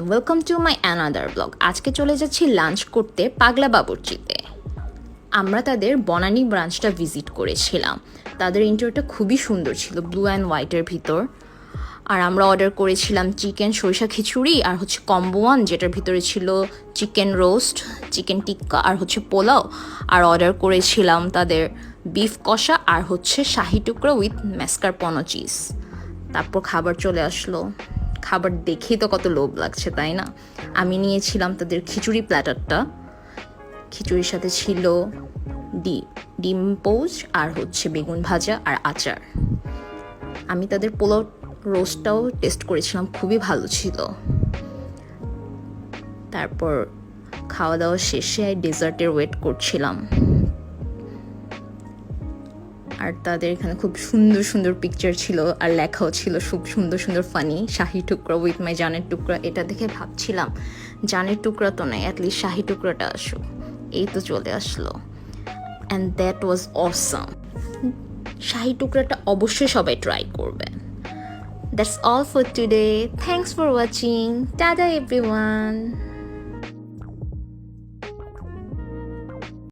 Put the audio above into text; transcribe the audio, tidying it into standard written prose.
Welcome to my another blog. আজকে চলে যাচ্ছি লাঞ্চ করতে পাগলা বাবুর্চিতে। আমরা তাদের বনানী ব্রাঞ্চটা ভিজিট করেছিলাম। তাদের ইন্টেরিয়রটা খুবই সুন্দর ছিল, ব্লু অ্যান্ড হোয়াইটের ভিতর। আর আমরা অর্ডার করেছিলাম চিকেন সরিষা খিচুড়ি আর কম্বো ওয়ান, যেটার ভিতরে ছিল চিকেন রোস্ট, চিকেন টিক্কা আর পোলাও। আর অর্ডার করেছিলাম তাদের বিফ কষা আর শাহি টুকরা উইথ ম্যাসকারপোনে চিজ। তারপর খাবার চলে আসলো। খাবার দেখেই তো কত লোভ লাগছে, তাই না? আমি নিয়েছিলাম তাদের খিচুড়ি প্ল্যাটারটা। খিচুড়ির সাথে ছিল ডিম পোচ আর বেগুন ভাজা আর আচার। আমি তাদের পোলাও রোস্টটাও টেস্ট করেছিলাম, খুবই ভালো ছিল। তারপর খাওয়া দাওয়া শেষে ডেজার্টের ওয়েট করছিলাম। আর তাদের এখানে খুব সুন্দর সুন্দর পিকচার ছিল আর লেখাও ছিল খুব সুন্দর সুন্দর ফানি, শাহি টুকরা উইথ মাই জানের টুকরা। এটা দেখে ভাবছিলাম জানের টুকরা তো নাই, অ্যাটলিস্ট শাহি টুকরাটা আসুক। এই তো চলে আসলো, অ্যান্ড দ্যাট ওয়াজ অসাম। শাহি টুকরাটা অবশ্যই সবাই ট্রাই করবেন। That's all for today. Thanks for watching. Tata everyone.